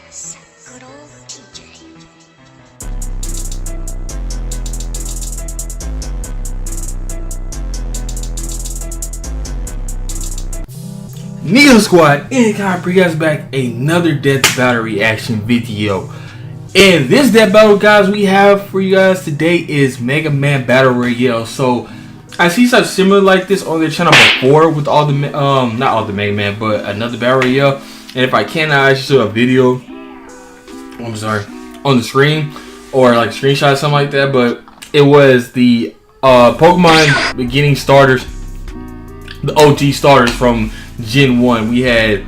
boss, good old TJ. Neo Squad, and I bring you guys back another Death Battle reaction video. And this Death Battle, guys, we have for you guys today is Mega Man Battle Royale. So I see something similar like this on their channel before with all the not all the Mega Man, but another Battle Royale. And if I can, I actually show a video. I'm sorry, on the screen or like screenshot something like that. But it was the Pokemon beginning starters, the OG starters from Gen 1. We had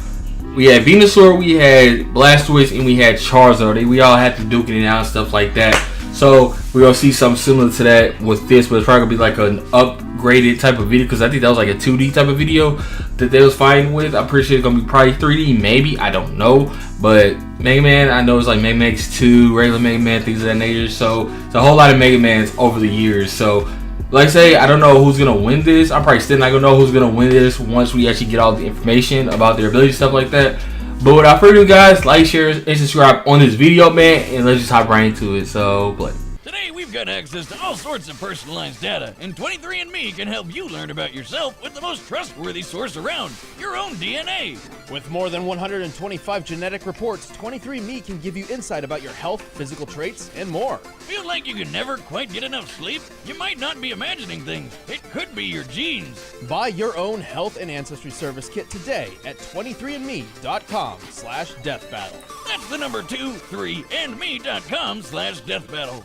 Venusaur, we had Blastoise, and we had Charizard. We all had to duke it out and stuff like that. So we're gonna see something similar to that with this, but it's probably gonna be like an upgraded type of video because I think that was like a 2D type of video that they was fighting with. I'm pretty sure it's gonna be probably 3D, maybe, I don't know. But Mega Man, I know it's like Mega Man X2, regular Mega Man, things of that nature. So it's a whole lot of Mega Mans over the years. So like I say, I don't know who's gonna win this. I'm probably still not gonna know who's gonna win this once we actually get all the information about their ability, stuff like that. But without further ado, guys, like, share, and subscribe on this video, man, and let's just hop right into it. So play. Today we've got access to all sorts of personalized data, and 23andMe can help you learn about yourself with the most trustworthy source around, your own DNA. With more than 125 genetic reports, 23andMe can give you insight about your health, physical traits, and more. Feel like you can never quite get enough sleep? You might not be imagining things. It could be your genes. Buy your own health and ancestry service kit today at 23andme.com/deathbattle. That's the number 23andme.com/deathbattle.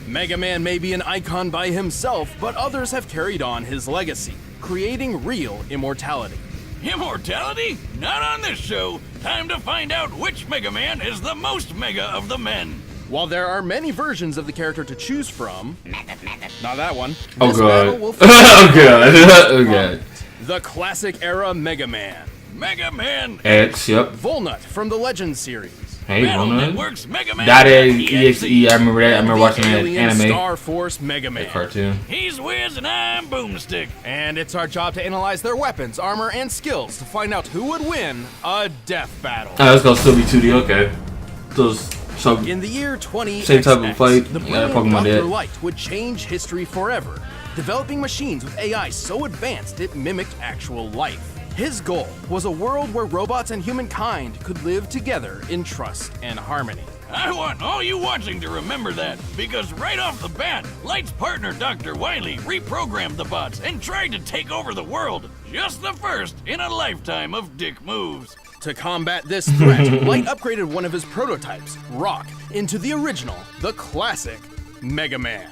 Mega Man may be an icon by himself, but others have carried on his legacy, creating real immortality. Immortality? Not on this show. Time to find out which Mega Man is the most mega of the men. While there are many versions of the character to choose from, not that one. Oh this god. battle will Oh god. Oh god. the classic era Mega Man. Mega Man X, yep. Volnut from the Legends series. Hey, Battle Volnut. Network's Mega Man That is EXE. I remember that. I remember watching that Alien anime. Star Force Mega Man. Cartoon. He's Wiz and I'm Boomstick. And it's our job to analyze their weapons, armor, and skills to find out who would win a death battle. Oh, that's gonna still be 2D, okay. So In the year 20XX, same type of fight. the Yeah, brilliant Pokemon Dr. did. Light would change history forever, developing machines with AI so advanced it mimicked actual life. His goal was a world where robots and humankind could live together in trust and harmony. I want all you watching to remember that, because right off the bat, Light's partner Dr. Wily reprogrammed the bots and tried to take over the world. Just the first in a lifetime of dick moves. To combat this threat, Light upgraded one of his prototypes, Rock, into the original, the classic, Mega Man.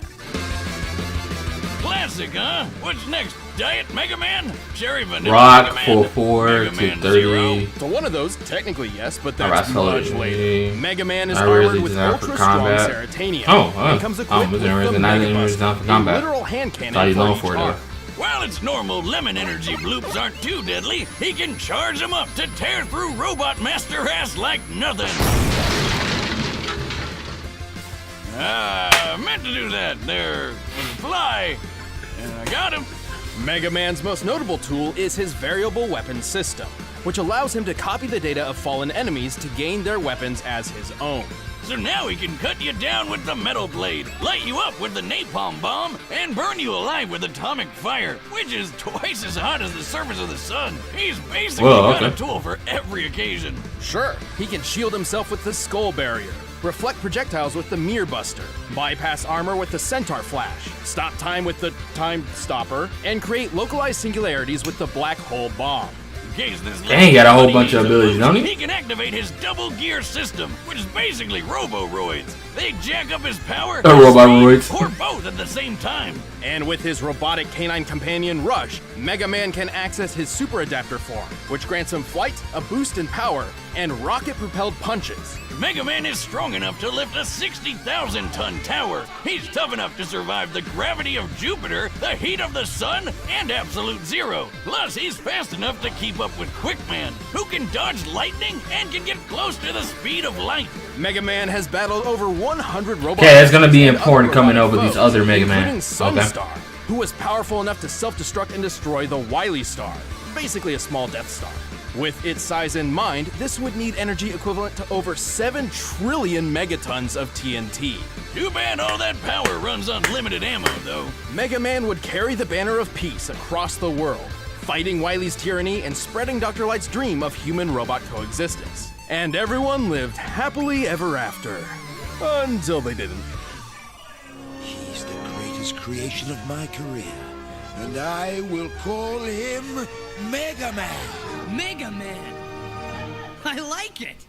Classic, huh? What's next? Diet Mega Man? Cherry Vanilla Rock Mega Man? 4 Mega to Man 30. Zero? So one of those, technically yes, but Alright, that's so much later. Mega Man is not really armored with designed for ultra-strong combat. Serotonia. Oh, and comes equipped with the not Mega even Buster, designed for a combat. literal hand Thought cannon he's for known each for it, arm. though. While its normal lemon energy bloops aren't too deadly, he can charge them up to tear through Robot Master ass like nothing. Meant to do that. There was a fly, and I got him. Mega Man's most notable tool is his variable weapon system, which allows him to copy the data of fallen enemies to gain their weapons as his own. So now he can cut you down with the metal blade, light you up with the napalm bomb, and burn you alive with atomic fire, which is twice as hot as the surface of the sun. He's basically got a tool for every occasion. Sure, he can shield himself with the Skull Barrier, reflect projectiles with the Mirror Buster, bypass armor with the Centaur Flash, stop time with the Time Stopper, and create localized singularities with the Black Hole Bomb. In case this Dang, he got a whole bunch of abilities, don't he? He can activate his double gear system, which is basically Roboroids. They jack up his power Roboroids. or both at the same time. And with his robotic canine companion Rush, Mega Man can access his Super Adapter form, which grants him flight, a boost in power, and rocket-propelled punches. Mega Man is strong enough to lift a 60,000-ton tower. He's tough enough to survive the gravity of Jupiter, the heat of the sun, and absolute zero. Plus, he's fast enough to keep up with Quickman, who can dodge lightning and can get close to the speed of light. Mega Man has battled over 100 robots. Okay, that's gonna be important coming up with these other Mega Man. Including Sunstar, who was powerful enough to self-destruct and destroy the Wily Star, basically a small Death Star. With its size in mind, this would need energy equivalent to over 7 trillion megatons of TNT. Too bad all that power runs on limited ammo, though. Mega Man would carry the banner of peace across the world, fighting Wily's tyranny and spreading Dr. Light's dream of human-robot coexistence. And everyone lived happily ever after. Until they didn't. He's the greatest creation of my career, and I will call him Mega Man. Mega Man! I like it!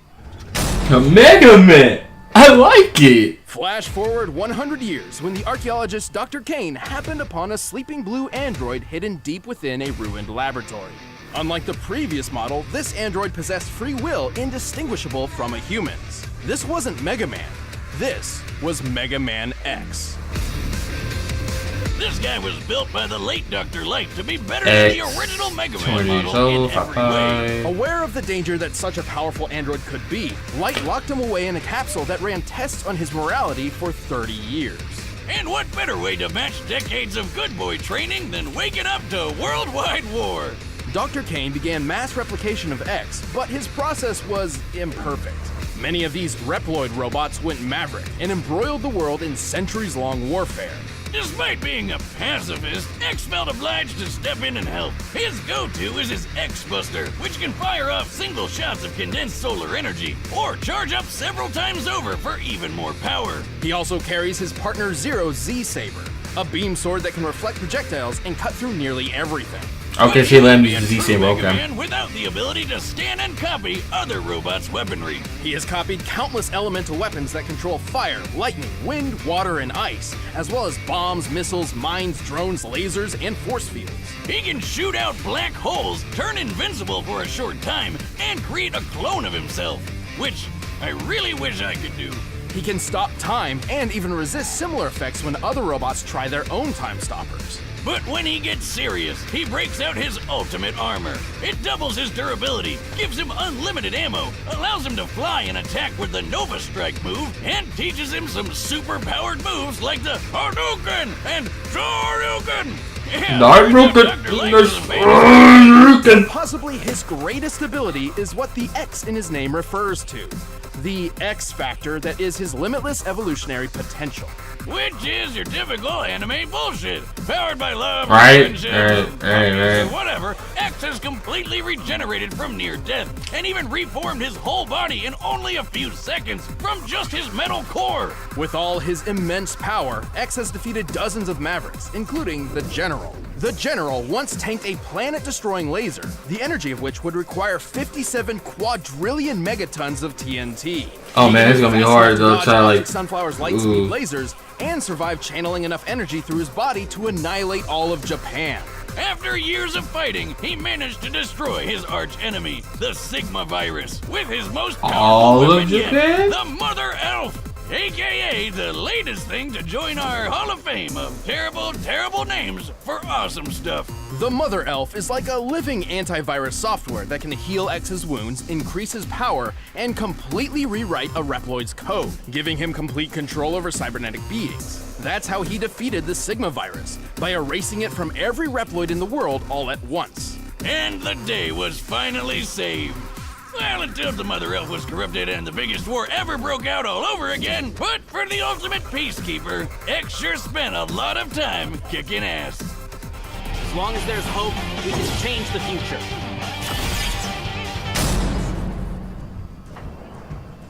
A Mega Man! I like it! Flash forward 100 years when the archaeologist Dr. Kane happened upon a sleeping blue android hidden deep within a ruined laboratory. Unlike the previous model, this android possessed free will indistinguishable from a human's. This wasn't Mega Man. This was Mega Man X. This guy was built by the late Dr. Light to be better than the original Mega Man model in every way. Aware of the danger that such a powerful android could be, Light locked him away in a capsule that ran tests on his morality for 30 years. And what better way to match decades of good boy training than waking up to worldwide war? Dr. Kane began mass replication of X, but his process was imperfect. Many of these Reploid robots went maverick and embroiled the world in centuries-long warfare. Despite being a pacifist, X felt obliged to step in and help. His go-to is his X-Buster, which can fire off single shots of condensed solar energy, or charge up several times over for even more power. He also carries his partner Zero's Z-Saber, a beam sword that can reflect projectiles and cut through nearly everything. Okay, so he let me use the Z-Saber, okay. Without the ability to scan and copy other robots' weaponry. He has copied countless elemental weapons that control fire, lightning, wind, water, and ice, as well as bombs, missiles, mines, drones, lasers, and force fields. He can shoot out black holes, turn invincible for a short time, and create a clone of himself, which I really wish I could do. He can stop time and even resist similar effects when other robots try their own time stoppers. But when he gets serious, he breaks out his ultimate armor. It doubles his durability, gives him unlimited ammo, allows him to fly and attack with the Nova Strike move, and teaches him some super-powered moves like the Hadouken and Shoryuken. Possibly his greatest ability is what the X in his name refers to. The X factor that is his limitless evolutionary potential. Which is your typical anime bullshit. Powered by love, right, or whatever, X has completely regenerated from near death, and even reformed his whole body in only a few seconds from just his metal core. With all his immense power, X has defeated dozens of Mavericks, including the General. The General once tanked a planet-destroying laser, the energy of which would require 57 quadrillion megatons of TNT. Oh man, it's gonna be hard though. Try to like Sunflower's light speed lasers and survive channeling enough energy through his body to annihilate all of Japan. After years of fighting, he managed to destroy his arch-enemy, the Sigma virus, with his most powerful weapon yet, the Mother Elf, aka the latest thing to join our Hall of Fame of terrible, terrible names for awesome stuff. The Mother Elf is like a living antivirus software that can heal X's wounds, increase his power, and completely rewrite a Reploid's code, giving him complete control over cybernetic beings. That's how he defeated the Sigma virus, by erasing it from every Reploid in the world all at once. And the day was finally saved. Well, until the Mother Elf was corrupted and the biggest war ever broke out all over again, but for the ultimate peacekeeper, X sure spent a lot of time kicking ass. As long as there's hope, we can change the future.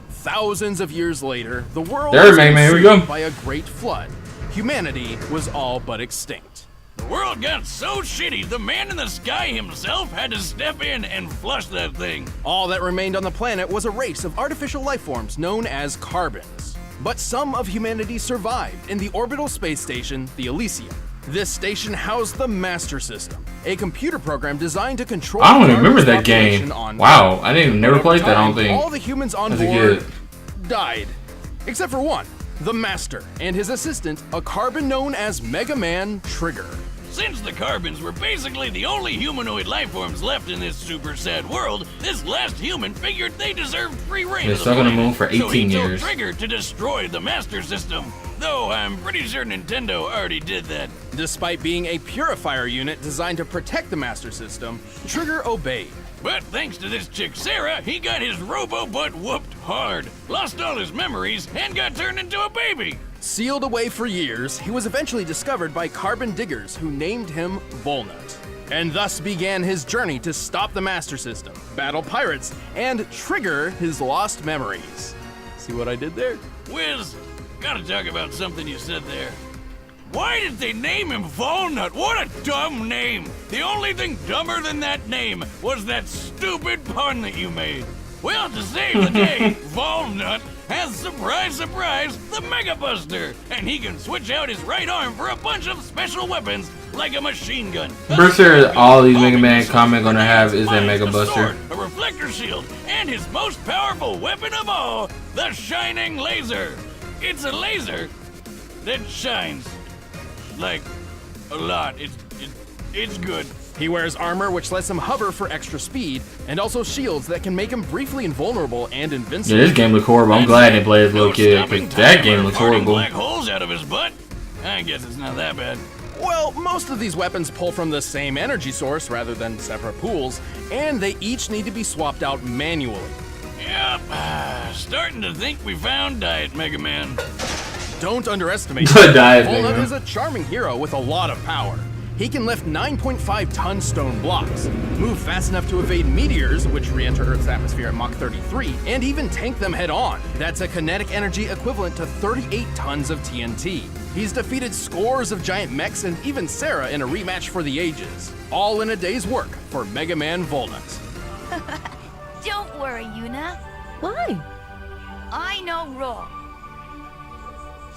Thousands of years later, the world there, was man, here we consumed go. by a great flood. Humanity was all but extinct. The world got so shitty, the man in the sky himself had to step in and flush that thing. All that remained on the planet was a race of artificial life forms known as carbons. But some of humanity survived in the orbital space station, the Elysium. This station housed the Master System, a computer program designed to control. I don't even remember that game. Wow, I didn't never played that. I don't think. All the humans on board died, except for one, the Master, and his assistant, a carbon known as Mega Man Trigger. Since the Carbons were basically the only humanoid life forms left in this super sad world, this last human figured they deserved free reign. They're stuck on the moon for 18 so he years. told Trigger to destroy the Master System. Though I'm pretty sure Nintendo already did that. Despite being a purifier unit designed to protect the Master System, Trigger obeyed. But thanks to this chick Sarah, he got his robo-butt whooped hard, lost all his memories, and got turned into a baby. Sealed away for years, he was eventually discovered by carbon diggers who named him Volnut. And thus began his journey to stop the Master System, battle pirates, and trigger his lost memories. See what I did there? Wiz, gotta talk about something you said there. Why did they name him Volnut? What a dumb name! The only thing dumber than that name was that stupid pun that you made. Well, to save the day, Volnut has, surprise, surprise, the Mega Buster, and he can switch out his right arm for a bunch of special weapons like a machine gun. Pretty sure all these Mega Man comic gonna have is that Mega Buster. A reflector shield, and his most powerful weapon of all, the Shining Laser. It's a laser that shines. Like, a lot. It's good. He wears armor which lets him hover for extra speed, and also shields that can make him briefly invulnerable and invincible. Yeah, this game looks horrible. I'm glad they play as little kid, because that game looks horrible. Black holes out of his butt? I guess it's not that bad. Well, most of these weapons pull from the same energy source rather than separate pools, and they each need to be swapped out manually. Yep, starting to think we found Diet Mega Man. Don't underestimate The Diet Volnut Mega Man. is a charming hero with a lot of power. He can lift 9.5-ton stone blocks, move fast enough to evade meteors, which re-enter Earth's atmosphere at Mach 33, and even tank them head-on. That's a kinetic energy equivalent to 38 tons of TNT. He's defeated scores of giant mechs and even Sarah in a rematch for the ages. All in a day's work for Mega Man Volnut. Don't worry, Yuna. Why? I know Ro.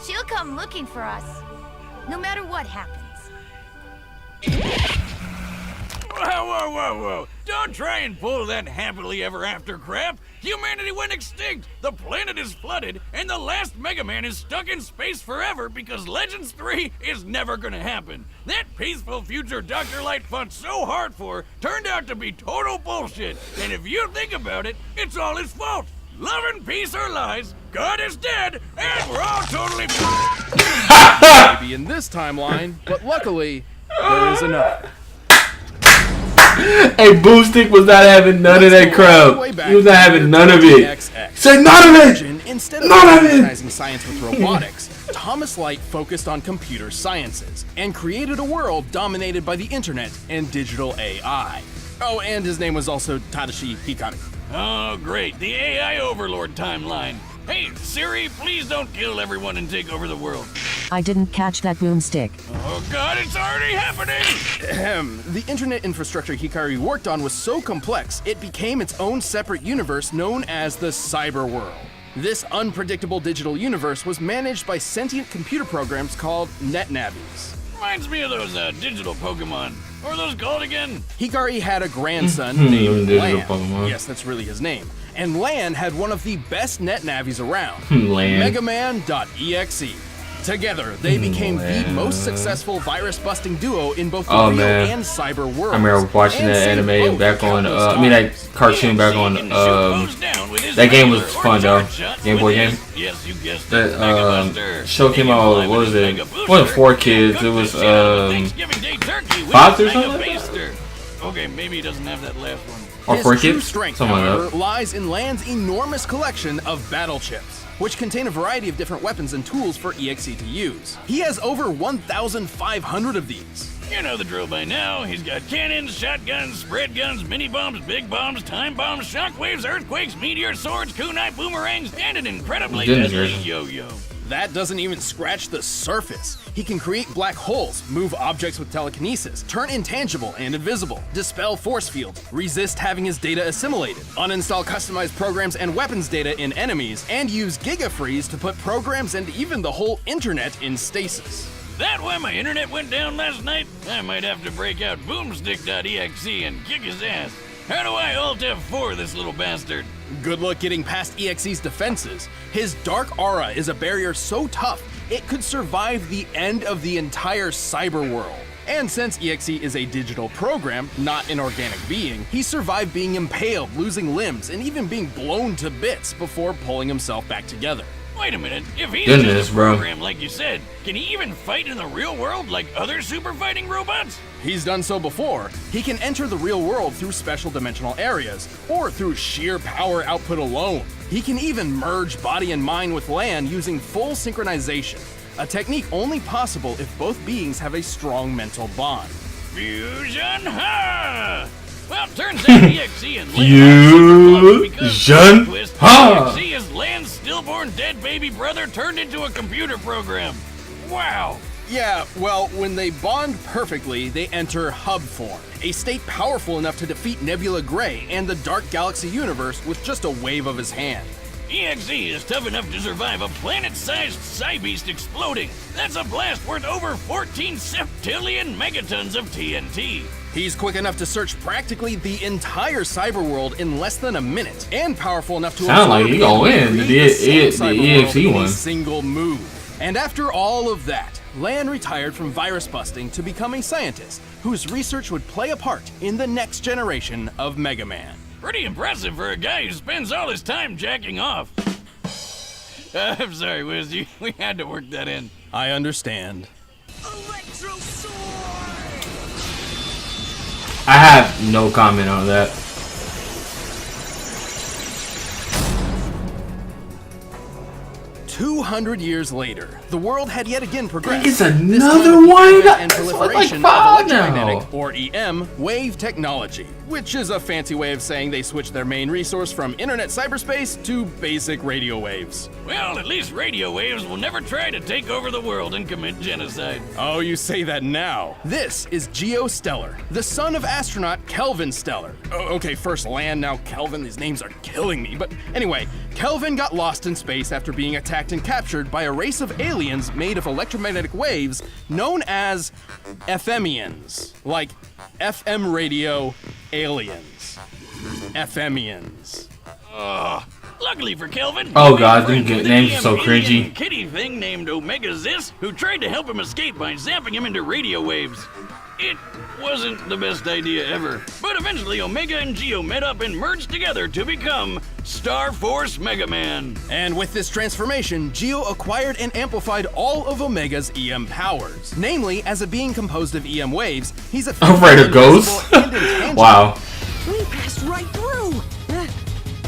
She'll come looking for us, no matter what happens. Whoa. Don't try and pull that happily ever after crap. Humanity went extinct, the planet is flooded, and the last Mega Man is stuck in space forever because Legends 3 is never gonna happen. That peaceful future Dr. Light fought so hard for turned out to be total bullshit. And if you think about it, it's all his fault. Love and peace are lies, God is dead, and we're all totally Maybe in this timeline, but luckily, there is another. Hey, Boomstick was not having none of that crap. He was not having none of it. Say none of it! Instead of None of it! recognizing science with robotics, Thomas Light focused on computer sciences and created a world dominated by the internet and digital AI. Oh, and his name was also Tadashi Hikari. Oh, great. The AI Overlord timeline. Hey, Siri, please don't kill everyone and take over the world. I didn't catch that boomstick. Oh, God, it's already happening! The internet infrastructure Hikari worked on was so complex, it became its own separate universe known as the Cyber World. This unpredictable digital universe was managed by sentient computer programs called NetNavis. Reminds me of those digital Pokemon. What are those called again? Hikari had a grandson named Digital Lan. Pokemon. Yes, that's really his name. And Lan had one of the best NetNavis around, Lan. MEGAMAN.exe. Together, they became the most successful virus-busting duo in both the Oh, real man. and cyber world. I remember watching And that saved anime both back on, countless that times. cartoon back on, that game was fun though. Game Boy game. Yes, you guessed it. That Megabuster. show came out, what was it? It wasn't 4Kids, it was Thanksgiving Day turkey with Fox or something like Megabaster. Okay, maybe he doesn't have that last one. or His 4Kids, true strength, something like however, that. lies in Lan's enormous collection of battle chips, which contain a variety of different weapons and tools for EXE to use. He has over 1,500 of these. You know the drill by now. He's got cannons, shotguns, spread guns, mini bombs, big bombs, time bombs, shockwaves, earthquakes, meteor swords, kunai boomerangs, and an incredibly Goodness deadly gracious. yo-yo. That doesn't even scratch the surface. He can create black holes, move objects with telekinesis, turn intangible and invisible, dispel force fields, resist having his data assimilated, uninstall customized programs and weapons data in enemies, and use GigaFreeze to put programs and even the whole internet in stasis. That why my internet went down last night? I might have to break out boomstick.exe and kick his ass. How do I Alt F4 this little bastard? Good luck getting past EXE's defenses. His dark aura is a barrier so tough, it could survive the end of the entire cyber world. And since EXE is a digital program, not an organic being, he survived being impaled, losing limbs, and even being blown to bits before pulling himself back together. Wait a minute, if he's Goodness, just a bro. program like you said, can he even fight in the real world like other super fighting robots? He's done so before. He can enter the real world through special dimensional areas, or through sheer power output alone. He can even merge body and mind with Lan using full synchronization, a technique only possible if both beings have a strong mental bond. Fusion ha! Well, turns out EXE and Lan Fusion ha! EXE is Lan's stillborn dead baby brother turned into a computer program. Wow! Yeah, well, when they bond perfectly, they enter hub form, a state powerful enough to defeat Nebula Gray and the Dark Galaxy universe with just a wave of his hand. EXE is tough enough to survive a planet-sized Psybeast exploding. That's a blast worth over 14 septillion megatons of TNT. He's quick enough to search practically the entire cyber world in less than a minute, and powerful enough to Sound like he gonna win the EXE in one. a single move. And after all of that, Lan retired from virus busting to become a scientist whose research would play a part in the next generation of Mega Man. Pretty impressive for a guy who spends all his time jacking off. I'm sorry, Wiz, we had to work that in. I understand. I have no comment on that. 200 years later, the world had yet again progressed. It's This time another with the one? advent and That's like proliferation of 5 now. electromagnetic, or EM, wave technology, which is a fancy way of saying they switched their main resource from internet cyberspace to basic radio waves. Well, at least radio waves will never try to take over the world and commit genocide. Oh, you say that now. This is Geo Stellar, the son of astronaut Kelvin Stellar. Oh, okay, first Lan, now Kelvin. These names are killing me. But anyway, Kelvin got lost in space after being attacked and captured by a race of aliens made of electromagnetic waves known as FMians. Like FM radio aliens. FMians. Luckily for Kelvin, Oh, he God, made them friends with names a are so damn cringy. alien kitty thing named Omega Zis, who tried to help him escape by zapping him into radio waves. It wasn't the best idea ever, but eventually Omega and Geo met up and merged together to become Star Force Mega Man. And with this transformation, Geo acquired and amplified all of Omega's EM powers. Namely, as a being composed of EM waves, he's a Afraid of ghosts? Wow. We passed right through.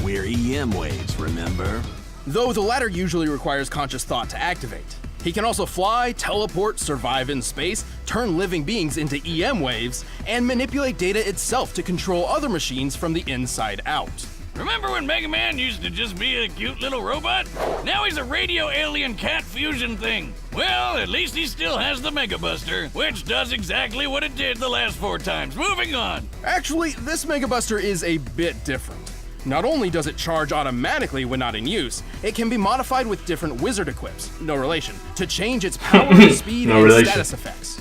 We're EM waves, remember? Though the latter usually requires conscious thought to activate. He can also fly, teleport, survive in space, turn living beings into EM waves, and manipulate data itself to control other machines from the inside out. Remember when Mega Man used to just be a cute little robot? Now he's a radio alien cat fusion thing. Well, at least he still has the Mega Buster, which does exactly what it did the last 4 times. Moving on. Actually, this Mega Buster is a bit different. Not only does it charge automatically when not in use, it can be modified with different wizard equips, no relation, to change its power, speed, No and relation. status effects.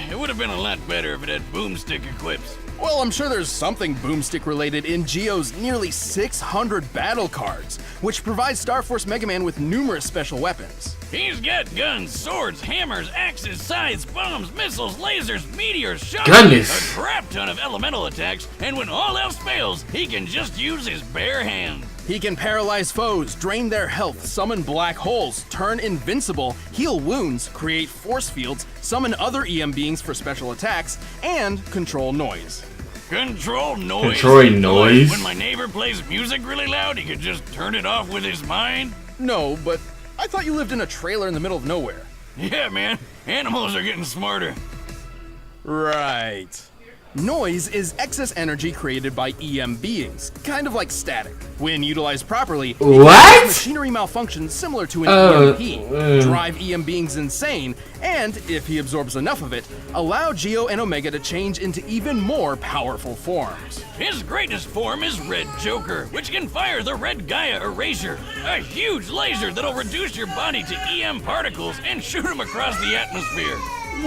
It would have been a lot better if it had boomstick equips. Well, I'm sure there's something boomstick related in Geo's nearly 600 battle cards, which provides Star Force Mega Man with numerous special weapons. He's got guns, swords, hammers, axes, scythes, bombs, missiles, lasers, meteors, shots, Goodness. a crap ton of elemental attacks, and when all else fails, he can just use his bare hand. He can paralyze foes, drain their health, summon black holes, turn invincible, heal wounds, create force fields, summon other EM beings for special attacks, and control noise. Control noise? Control noise? Like when my neighbor plays music really loud, he could just turn it off with his mind? No, but I thought you lived in a trailer in the middle of nowhere. Yeah, man. Animals are getting smarter. Right. Noise is excess energy created by EM beings, kind of like static. When utilized properly, it can What? cause machinery malfunctions similar to an EMP, drive EM beings insane, and, if he absorbs enough of it, allow Geo and Omega to change into even more powerful forms. His greatest form is Red Joker, which can fire the Red Gaia Erasure, a huge laser that'll reduce your body to EM particles and shoot them across the atmosphere.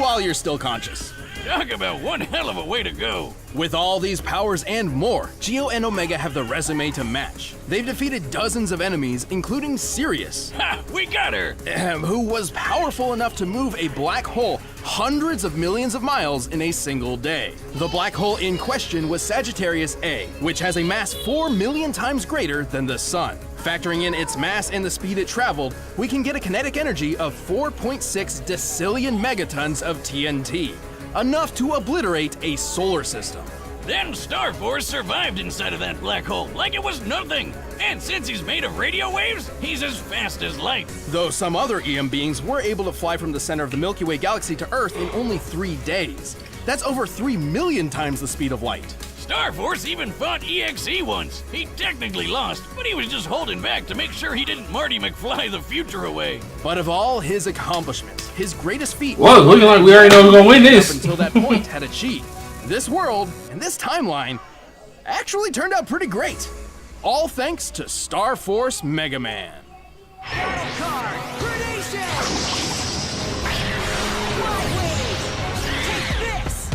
While you're still conscious. Talk about one hell of a way to go. With all these powers and more, Geo and Omega have the resume to match. They've defeated dozens of enemies, including Sirius, Ha! We got her! who was powerful enough to move a black hole hundreds of millions of miles in a single day. The black hole in question was Sagittarius A, which has a mass 4 million times greater than the Sun. Factoring in its mass and the speed it traveled, we can get a kinetic energy of 4.6 decillion megatons of TNT, enough to obliterate a solar system. Then Star Force survived inside of that black hole like it was nothing. And since he's made of radio waves, he's as fast as light. Though some other EM beings were able to fly from the center of the Milky Way galaxy to Earth in only 3 days. That's over 3 million times the speed of light. Star Force even fought EXE once. He technically lost, but he was just holding back to make sure he didn't Marty McFly the future away. But of all his accomplishments, his greatest feat Well, looking like we already know who's gonna win this. up until that point had achieved. This world and this timeline actually turned out pretty great. All thanks to Star Force Mega Man. Card, grenation! Take this!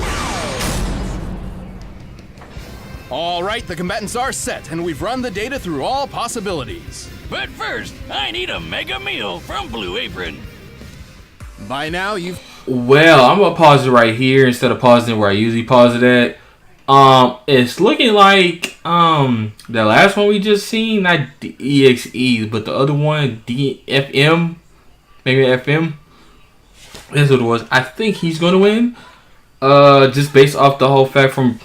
All right, the combatants are set, and we've run the data through all possibilities. But first, I need a mega meal from Blue Apron. By now, you've... Well, I'm gonna pause it right here instead of pausing where I usually pause it at. It's looking like the last one we just seen, not the EXE, but the other one, DFM, maybe FM. That's what it was. I think he's gonna win. Just based off the whole fact from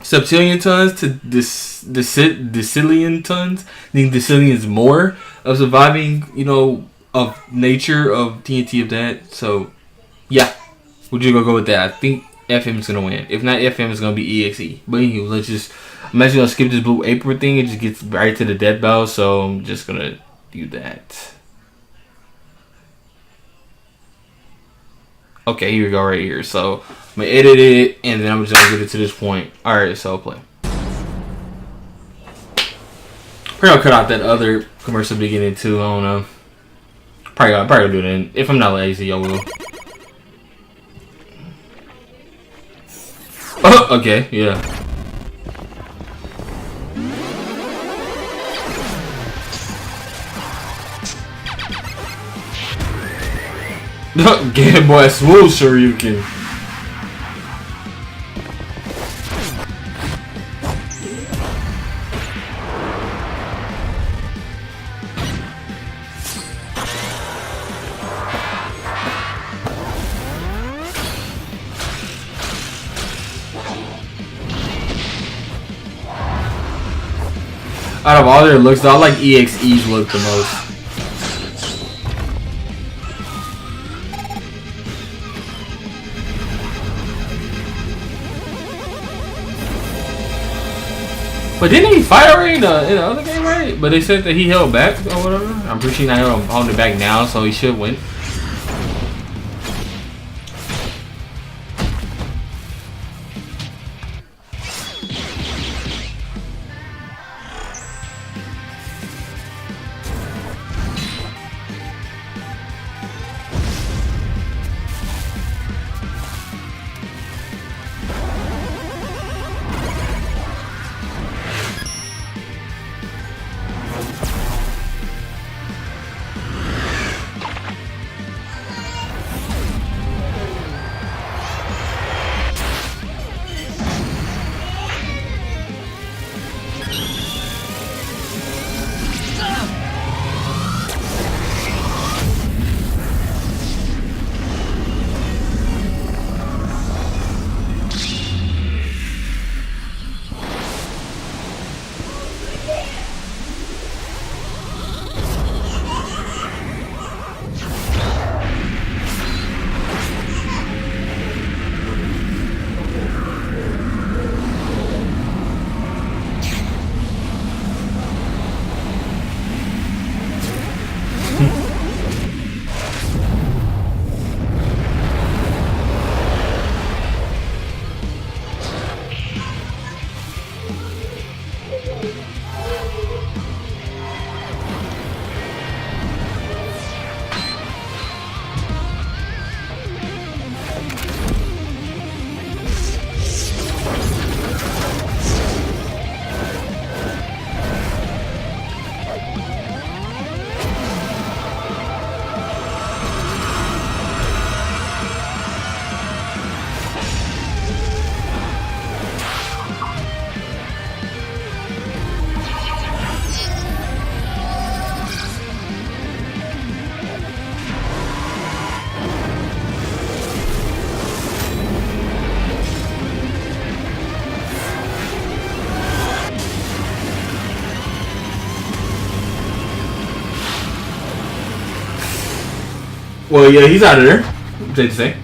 septillion tons to decillion tons. I think decillions more of surviving, you know, of nature of TNT of that. So yeah, we're just gonna go with that. I think FM is gonna win. If not FM, it's gonna be EXE. But anyway, let's just. I'm actually gonna skip this Blue Apron thing. It just gets right to the death battle, so I'm just gonna do that. Okay, here we go right here. So I'm gonna edit it, and then I'm just gonna get it to this point. All right, so I'll play. We're gonna cut out that other commercial beginning too. I don't know. Probably gonna do it. If I'm not lazy, I will. Oh, okay, yeah. Game Boy smooth Shoryuken. Out of all their looks, though, I like EXE's look the most. But didn't he fight already in the other game, right? But they said that he held back or whatever. I'm pretty sure he's not holding it back now, so he should win. Well, yeah, he's out of there. Safe to say.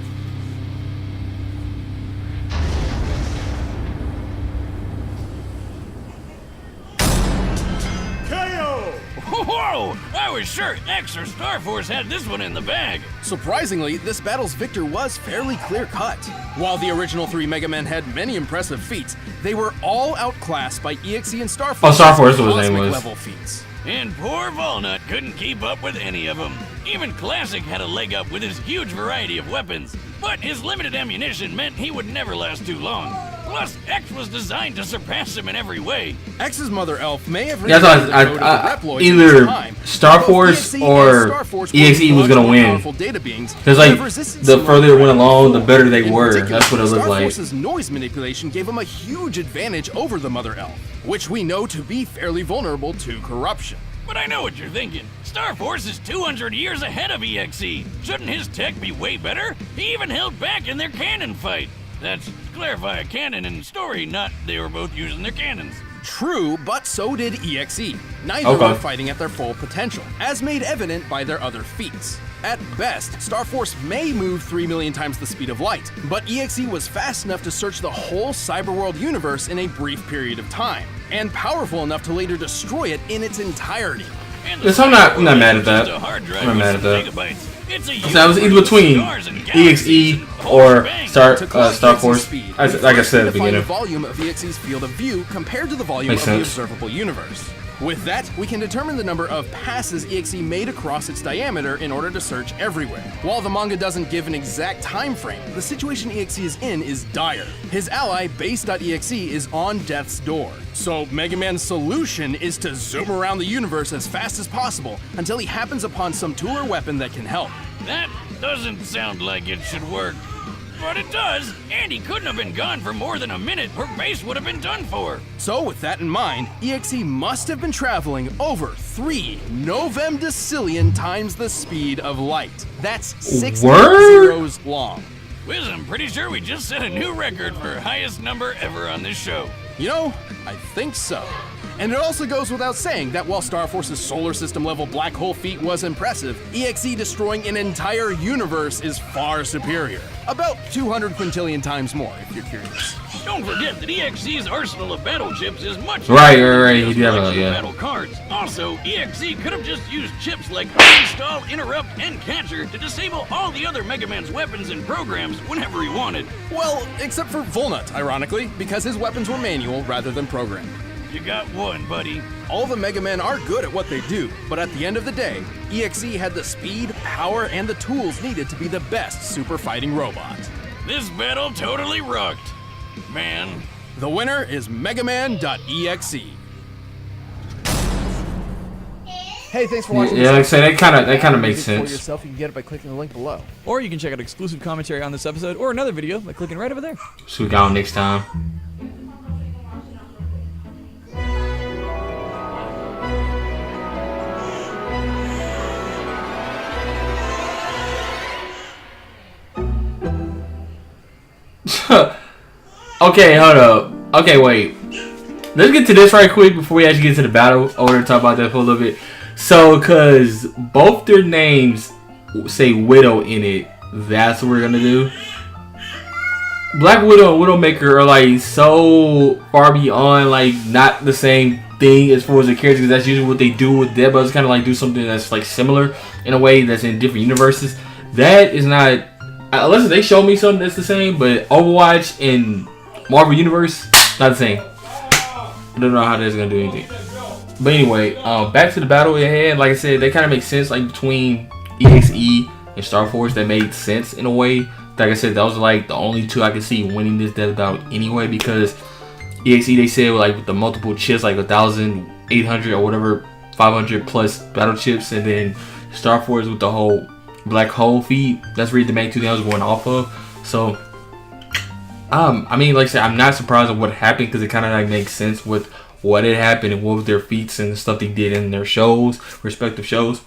Whoa! I was sure X or Star Force had this one in the bag. Surprisingly, this battle's victor was fairly clear-cut. While the original 3 Mega Men had many impressive feats, they were all outclassed by EXE and Star Force. Oh, Star Force was his name was. Level feats. And poor Volnut couldn't keep up with any of them. Even Classic had a leg up with his huge variety of weapons, but his limited ammunition meant he would never last too long. Plus, X was designed to surpass him in every way. X's Mother Elf may have That's why either Star Force or EXE was gonna win. Because like the further it went along, the better they were. That's what it looked like. Star Force's noise manipulation gave him a huge advantage over the Mother Elf, which we know to be fairly vulnerable to corruption. But I know what you're thinking. Star Force is 200 years ahead of EXE. Shouldn't his tech be way better? He even held back in their cannon fight. That's to clarify, a cannon and story, not they were both using their cannons. True, but so did EXE. Neither were fighting at their full potential, as made evident by their other feats. At best, Star Force may move 3 million times the speed of light, but EXE was fast enough to search the whole cyberworld universe in a brief period of time, and powerful enough to later destroy it in its entirety. Yes, I'm not mad at that. I'm not mad at that. So I was either between EXE or Star Force. Like I said at the beginning. The volume of EXE's field of view compared to the volume of the observable universe. With that, we can determine the number of passes EXE made across its diameter in order to search everywhere. While the manga doesn't give an exact time frame, the situation EXE is in is dire. His ally, Base.exe, is on death's door. So Mega Man's solution is to zoom around the universe as fast as possible until he happens upon some tool or weapon that can help. That doesn't sound like it should work. But it does, and he couldn't have been gone for more than a minute or Base would have been done for. So with that in mind, EXE must have been traveling over 3 novemdecillion times the speed of light. That's 60 zeros long. Wiz, I'm pretty sure we just set a new record for highest number ever on this show. You know, I think so. And it also goes without saying that while Star Force's solar system level black hole feat was impressive, EXE destroying an entire universe is far superior. About 200 quintillion times more, if you're curious. Don't forget that EXE's arsenal of battle chips is much right. He battle cards. Also, EXE could have just used chips like Uninstall, Interrupt, and Catcher to disable all the other Mega Man's weapons and programs whenever he wanted. Well, except for Volnut, ironically, because his weapons were manual rather than programmed. You got one, buddy. All the Mega Men are good at what they do, but at the end of the day, EXE had the speed, power, and the tools needed to be the best super fighting robot. This battle totally rocked, man. The winner is MEGAMAN.exe. Hey, thanks for watching. Yeah, like I said, that kind of makes sense. Yourself, you can get it by clicking the link below, or you can check out exclusive commentary on this episode or another video by clicking right over there. So we got on next time. Okay, hold up. Okay, wait. Let's get to this right quick before we actually get to the battle. I want to talk about that for a little bit. So, because both their names say Widow in it, that's what we're going to do. Black Widow and Widowmaker are like so far beyond, like, not the same thing as far as the characters, because that's usually what they do with Dead, but it's kind of like do something that's like similar in a way that's in different universes. That is not, unless they show me something that's the same, but Overwatch and Marvel Universe, not the same. I don't know how that's gonna do anything. But anyway, back to the battle ahead. Like I said, they kind of make sense, like between EXE and Star Force, that made sense in a way. Like I said, those are like the only two I can see winning this death battle anyway, because EXE, they said, like with the multiple chips, like 1,800 or whatever, 500 plus battle chips, and then Star Force with the whole black hole feed. That's really the main two things I was going off of. So I mean, like I said, I'm not surprised at what happened, because it kind of like makes sense with what had happened and what was their feats and the stuff they did in their shows, respective shows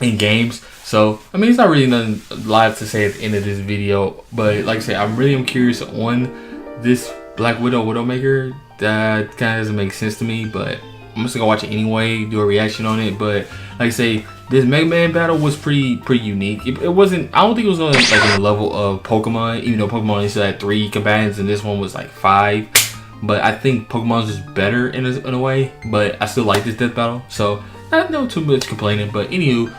and games. So I mean, it's not really nothing live to say at the end of this video, but like I said, I'm really curious on this Black Widow Widowmaker. That kind of doesn't make sense to me, but I'm just gonna watch it anyway, do a reaction on it. But like I say, this Mega Man battle was pretty unique. It wasn't. I don't think it was on like in the level of Pokemon, even though Pokemon used to have 3 companions and this one was like 5. But I think Pokemon's just better in a way. But I still like this death battle, so not no too much complaining. But anywho,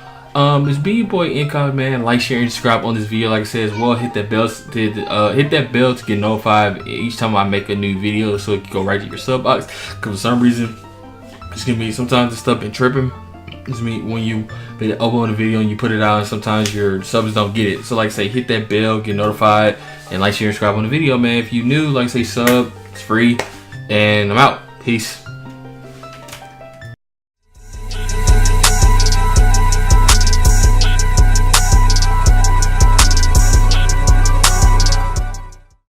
it's been your boy Income, man. Like, share, and subscribe on this video. Like I said as well, hit that bell to get notified each time I make a new video, so it can go right to your sub box. Cause for some reason, it's gonna be sometimes this stuff been tripping. It's me when you upload a video and you put it out, and sometimes your subs don't get it. So like I say, hit that bell, get notified, and like, share, and subscribe on the video, man. If you new, like I say, sub, it's free, and I'm out. Peace.